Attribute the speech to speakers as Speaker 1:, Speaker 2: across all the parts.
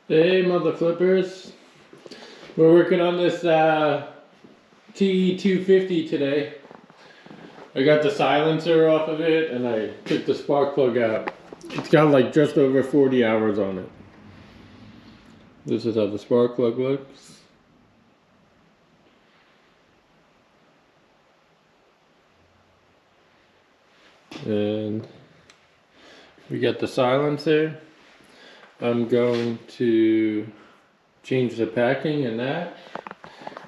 Speaker 1: Hey mother flippers, we're working on this TE250 today. I got the silencer off of it and I took the spark plug out. It's got like just over 40 hours on it. This is how the spark plug looks. And we got the silencer. I'm going to change the packing in that,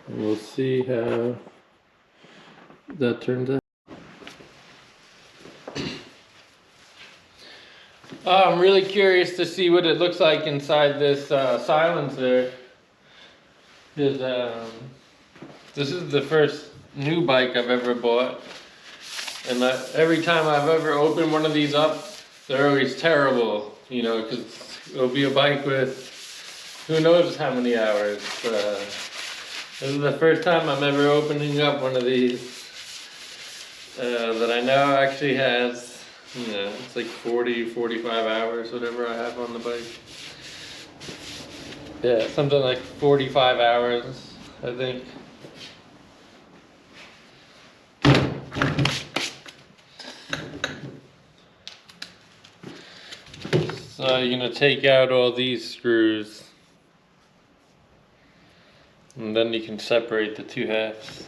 Speaker 1: and we'll see how that turns out. I'm really curious to see what it looks like inside this silencer. Because this is the first new bike I've ever bought, and every time I've ever opened one of these up, they're always terrible. You know, because it'll be a bike with who knows how many hours. This is the first time I'm ever opening up one of these that I know actually has, you know, it's like 40, 45 hours, whatever I have on the bike. Yeah, something like 45 hours, I think. So you're gonna take out all these screws, and then you can separate the two halves.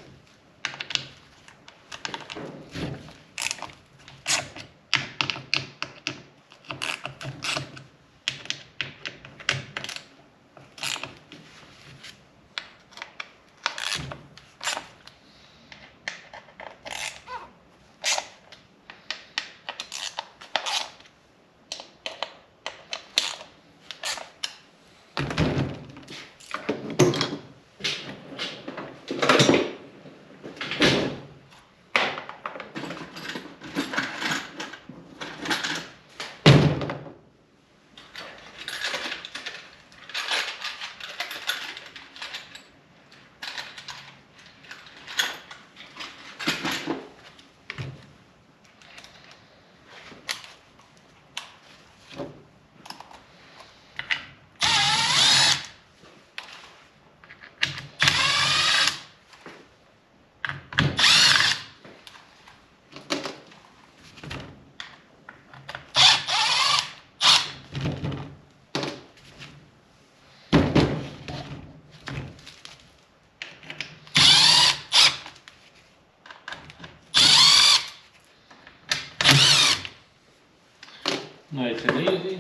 Speaker 1: Nice and easy.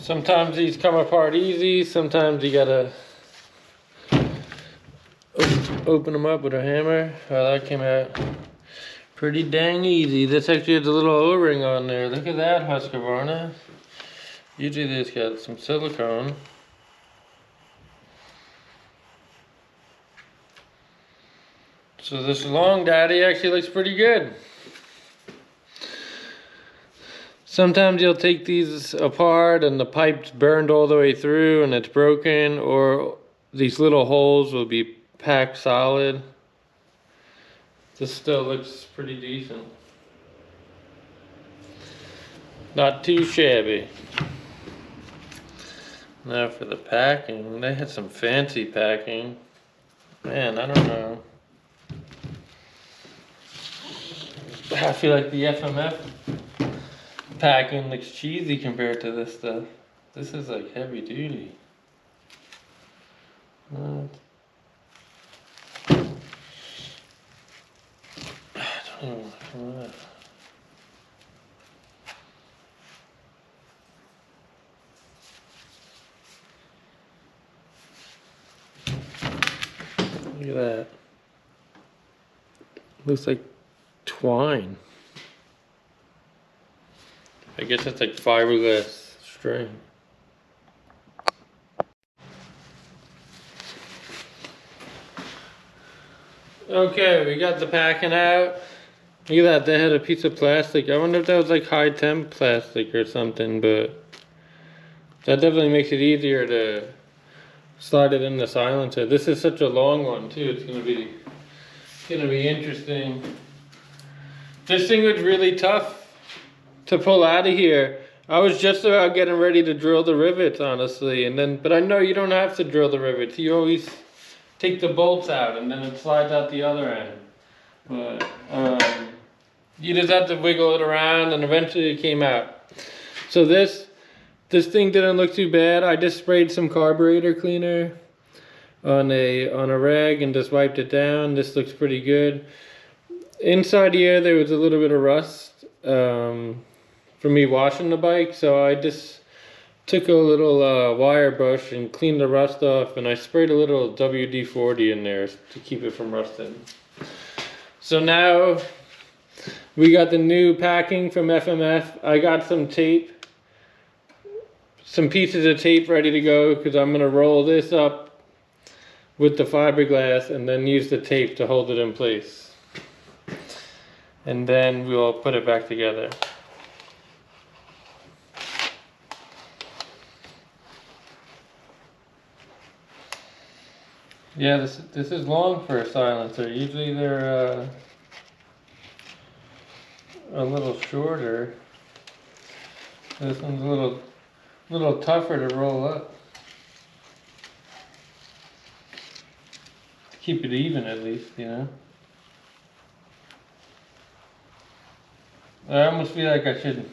Speaker 1: Sometimes these come apart easy, sometimes you gotta open them up with a hammer. Well, that came out pretty dang easy. This actually has a little O-ring on there. Look at that, HUSQVARNA. Usually this got some silicone. So this long daddy actually looks pretty good. Sometimes you'll take these apart and the pipe's burned all the way through and it's broken, or these little holes will be packed solid. This still looks pretty decent. Not too shabby. Now for the packing, they had some fancy packing. Man, I don't know. I feel like the FMF packing looks cheesy compared to this stuff. This is like heavy duty. I don't even know. Look at that. Looks like twine. I guess it's like fiberglass string. Okay, we got the packing out. Look at that, they had a piece of plastic. I wonder if that was like high temp plastic or something, but that definitely makes it easier to slide it in the silencer. This is such a long one too, it's gonna be interesting. This thing was really tough to pull out of here. I was just about getting ready to drill the rivets, honestly, but I know you don't have to drill the rivets. You always take the bolts out and then it slides out the other end. But you just have to wiggle it around and eventually it came out. So this thing didn't look too bad. I just sprayed some carburetor cleaner on a rag and just wiped it down. This looks pretty good. Inside here there was a little bit of rust from me washing the bike, so I just took a little wire brush and cleaned the rust off, and I sprayed a little WD-40 in there to keep it from rusting. So now we got the new packing from FMF. I got some tape, some pieces of tape ready to go, because I'm going to roll this up with the fiberglass and then use the tape to hold it in place. And then we'll put it back together. Yeah, this is long for a silencer. Usually they're a little shorter. This one's a little tougher to roll up. Keep it even at least, you know. I almost feel like I should.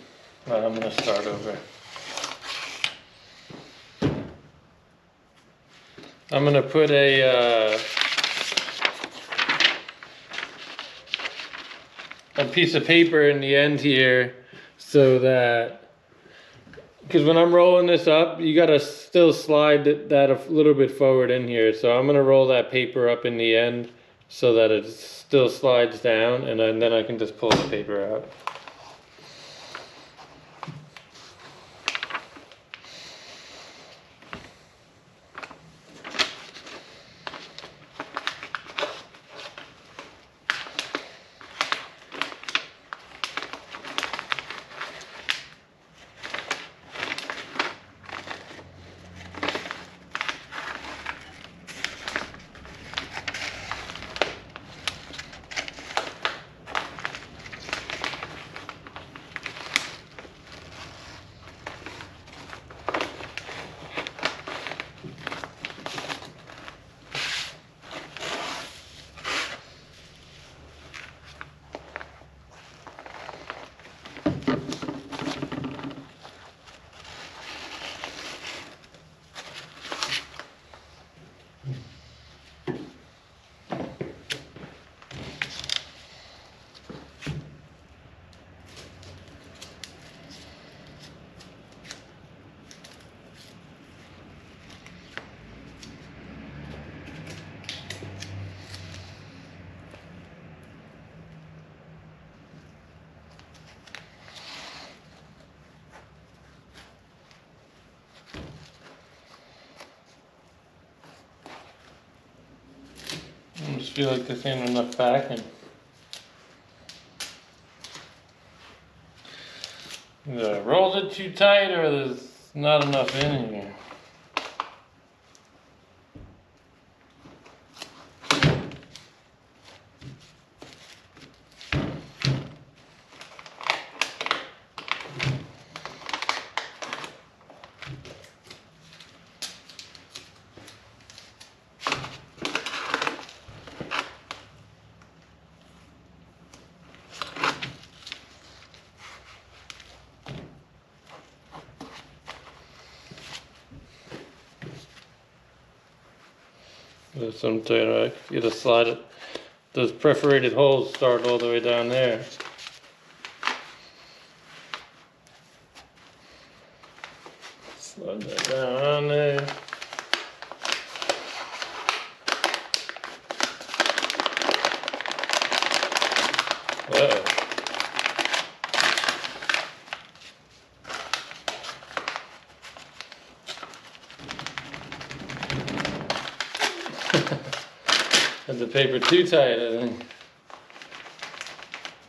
Speaker 1: Well, I'm gonna start over. I'm gonna put a piece of paper in the end here, so that, because when I'm rolling this up, you gotta still slide that a little bit forward in here. So I'm gonna roll that paper up in the end so that it still slides down, and then I can just pull the paper out. I just feel like this ain't enough packing. Either I rolled it too tight or there's not enough in here. Sometimes you gotta slide it. Those perforated holes start all the way down there. Slide that down on there. Uh-oh. Had the paper too tight, I think.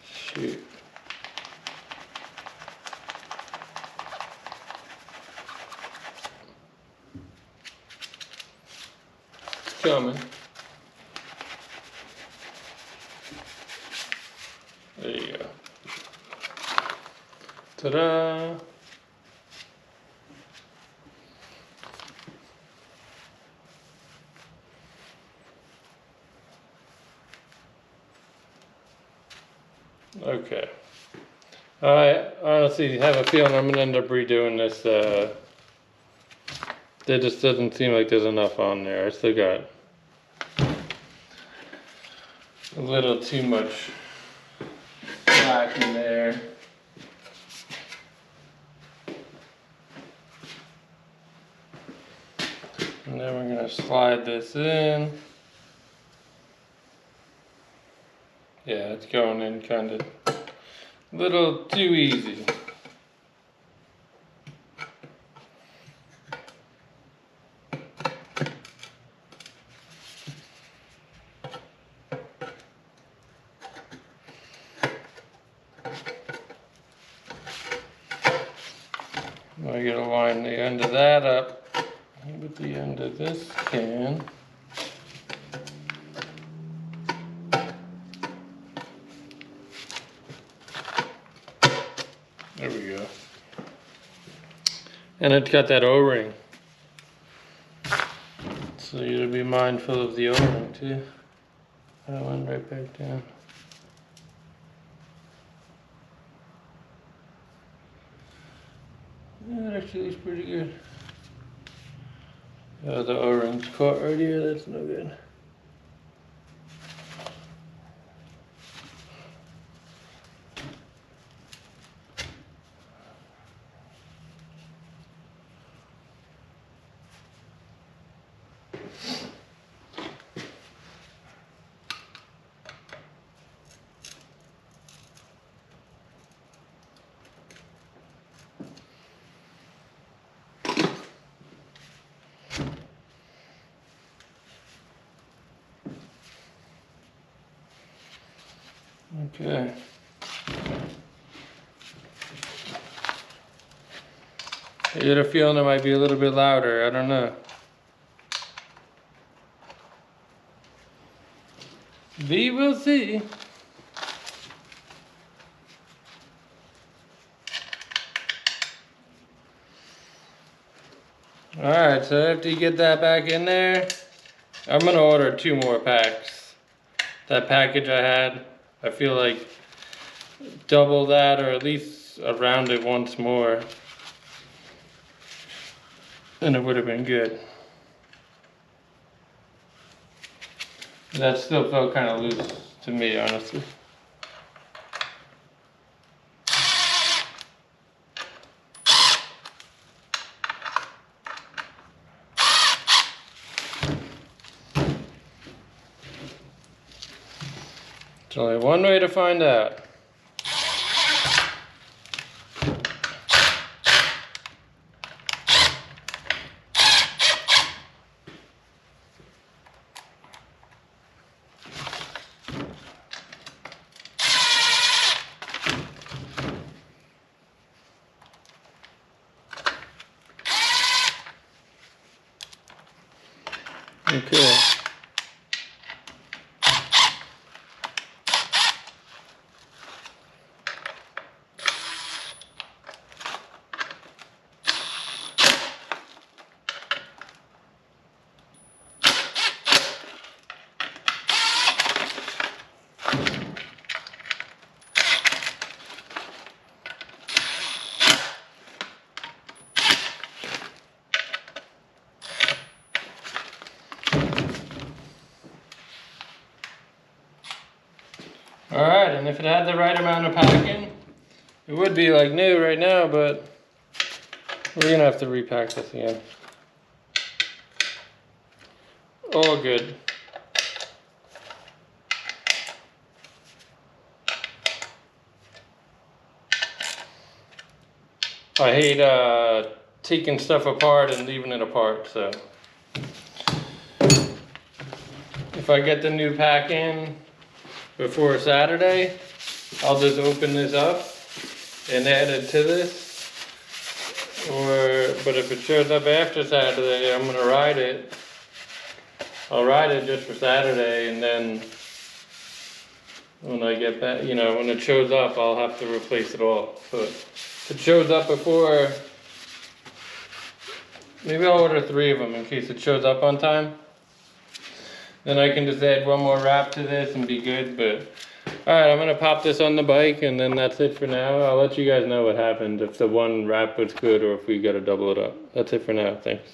Speaker 1: Shoot. It's coming. There you go. Ta-da! Okay. I honestly have a feeling I'm gonna end up redoing this. There just doesn't seem like there's enough on there. I still got a little too much black in there. And then we're gonna slide this in. Yeah, it's going in kind of a little too easy. I gotta line the end of that up with the end of this can. There we go. And it's got that O-ring. So you gotta be mindful of the O-ring too. That went right back down. Yeah, that actually is pretty good. Oh, the O-ring's caught right here, that's no good. Okay. I get a feeling it might be a little bit louder, I don't know. We will see. Alright, so after you get that back in there, I'm gonna order 2 more packs. That package I had, I feel like double that or at least around it once more. And it would have been good. That still felt kind of loose to me, honestly. There's only one way to find out. Okay. Alright, and if it had the right amount of packing, it would be like new right now, but we're gonna have to repack this again. All good. I hate taking stuff apart and leaving it apart, so if if I get the new pack in before Saturday, I'll just open this up and add it to this. But if it shows up after Saturday, I'm gonna ride it. I'll ride it just for Saturday, and then when I get back, you know, when it shows up, I'll have to replace it all. But if it shows up before, maybe I'll order 3 of them in case it shows up on time. Then I can just add 1 more wrap to this and be good. But alright, I'm gonna pop this on the bike, and then that's it for now. I'll let you guys know what happened, if the 1 wrap was good or if we gotta double it up. That's it for now, thanks.